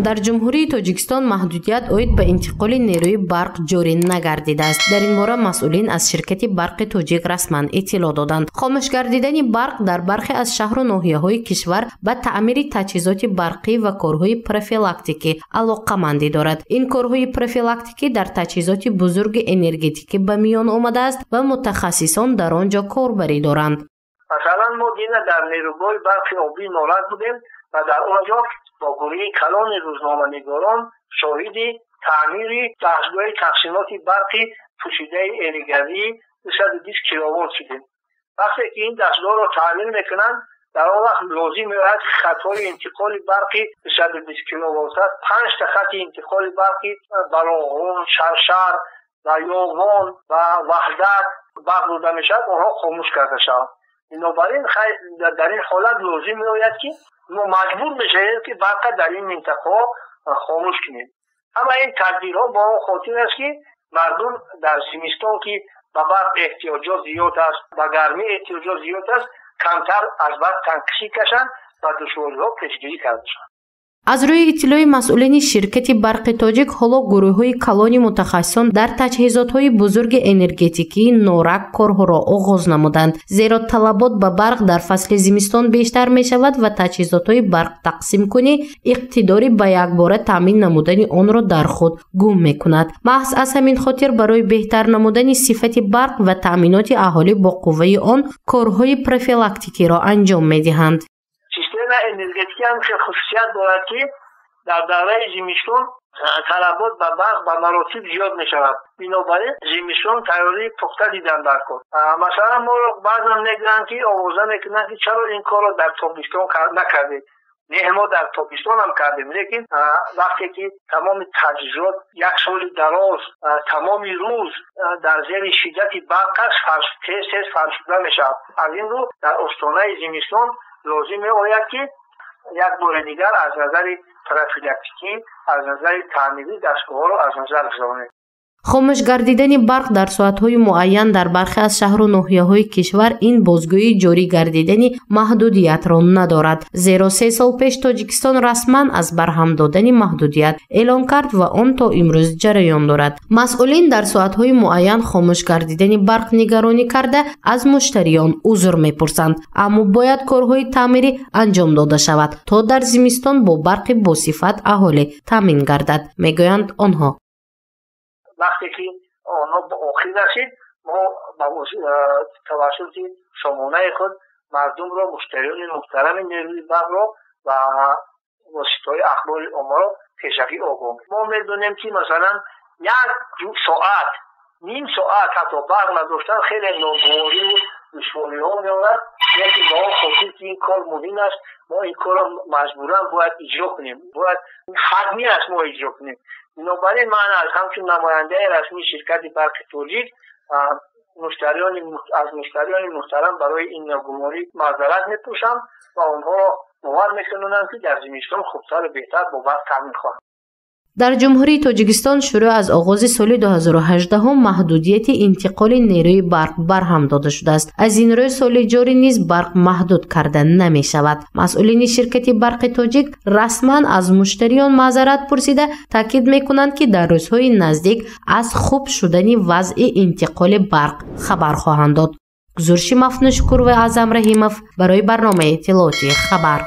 дар ҷумҳурии Тоҷикистон маҳдудият оид ба интиқоли нерӯи барқ ҷорӣ нагардидааст. Дар ин бора масъулин аз ширкати барқи тоҷик расман иттилоъ доданд. хомӯш гардидани барқ дар бархе аз шаҳру ноҳияҳои кишвар ба таъмири таҷҳизоти барқӣ ва корҳои профилактикӣ алоқамандӣ дорад. Ин корҳои профилактикӣ дар таҷҳизоти бузурги энергетикӣ ба миён омадааст ва мутахассисон дар он ҷо корбарӣ доранд. масалан мо дина дар нерӯбои барқи обӣ норад будем ва дар он ҷо бо гурӯҳи калони рӯзноманигорон шоҳиди таъмири дастгоҳи тақсимоти барқи пӯшидаи энергавии 220 киловолт шудем. вақте ки ин дастгоҳро таъмир мекунанд, дар он вақт лозим меояд ки хатҳои интиқоли барқи 220 киловолт 5 та хати интиқоли барқи балоғун, шаршар ва ёвон ва ваҳдат барқ бурда мешавад, онҳо хомӯш карда шаванд. бинобар ин дар ин ҳолат лозим меояд ки мо маҷбур мешавем ки барқа дар ин минтақаҳо хомӯш кунем. ҳама ин тадбирҳо бо он хотир аст ки мардум дар зимистон ки ба барқ эҳтиёҷот зиёд аст, ба гармӣ эҳтиёҷот зиёд аст, камтар аз барқ танқишӣ кашанд ва душвориҳо пешгирӣ карда шаванд. аз рӯи иттилои масъулини ширкати барқи тоҷик, ҳоло гурӯҳҳои калони мутахассисон дар таҷҳизотҳои бузурги энергетикии норак корҳоро оғоз намуданд, зеро талабот ба барқ дар фасли зимистон бештар мешавад ва таҷҳизотҳои барқ тақсимкунӣ иқтидори ба якбора таъмин намудани онро дар худ гум мекунад. маҳз аз ҳамин хотир барои беҳтар намудани сифати барқ ва таъминоти аҳолӣ бо қувваи он корҳои профилактикиро анҷом медиҳанд. система энергетикӣ ҳам хеле хусусият дорад ки дар давраи зимистон талабот ба барқ ба маротиб зиёд мешавад. бинобар ин зимистон тайёрии пухта дидан дар кор. масалан моро баъзан мегӯянд ки овоза мекунанд ки чаро ин корро дар тобистон накардед. не мо дар тобистон ҳам кардем, лекин вақте ки тамоми таҷҳизот як соли дароз тамоми рӯз дар зери шиддати барқ аст, тез фаршуда мешавад. аз ин рӯ дар остонаи зимистон лозим меояд ки як бори дигар аз назари профилактикӣ, аз назари таъмири дастгоҳҳоро аз назар гузаронем. хомӯш гардидани барқ дар соатҳои муайян дар бархе аз шаҳру ноҳияҳои кишвар ин бозгоҳии ҷорӣ гардидани маҳдудиятро надорад, зеро 3 сол пеш Тоҷикистон расман аз барҳам додани маҳдудият эълон кард ва он то имрӯз ҷараён дорад. масъулин дар соатҳои муайян хомӯш гардидани барқ нигаронӣ карда аз муштариён узр мепурсанд, аммо бояд корҳои таъмирӣ анҷом дода шавад то дар зимистон бо барқи босифат аҳолӣ таъмин гардад, мегӯянд онҳо. вақте ки онҳо ба охир расид, мо ба тавассути сомонаи худ мардумро, муштариёни муҳтарами нерӯи барқро ва воситаҳои ахбори оммаро пешакӣ огоҳ. мо медонем ки масалан як соат, ним соат ҳатто барқ надоштан хеле ногувориву душвориҳо меорад, лекин ба он хотир ки ин кор муҳим аст, мо ин корро маҷбуран бояд иҷро кунем, бояд ҳатмӣ аст мо иҷро кунем. бинобар ин ман аз ҳамчун намояндаи расмии ширкати барқи тоҷик аз муштариёни муҳтарам барои ин ногумонӣ маъзарат мепурсам ва онҳоро бовар мекунонам ки дар зимистон хубтару беҳтар бо барқ таъмин хоҳанд. дар ҷумҳурии Тоҷикистон шурӯъ аз оғози соли 2018 маҳдудияти интиқоли нерӯи барқ барҳам дода шудааст. аз ин рӯ соли ҷорӣ низ барқ маҳдуд карда намешавад. масъулини ширкати барқи тоҷик расман аз муштариён маъзарат пурсида таъкид мекунанд ки дар рӯзҳои наздик аз хуб шудани вазъи интиқоли барқ хабар хоҳанд дод. гузориши Мафнӯшкурова, Аъзам Раҳимов барои барномаи иттилооти хабар.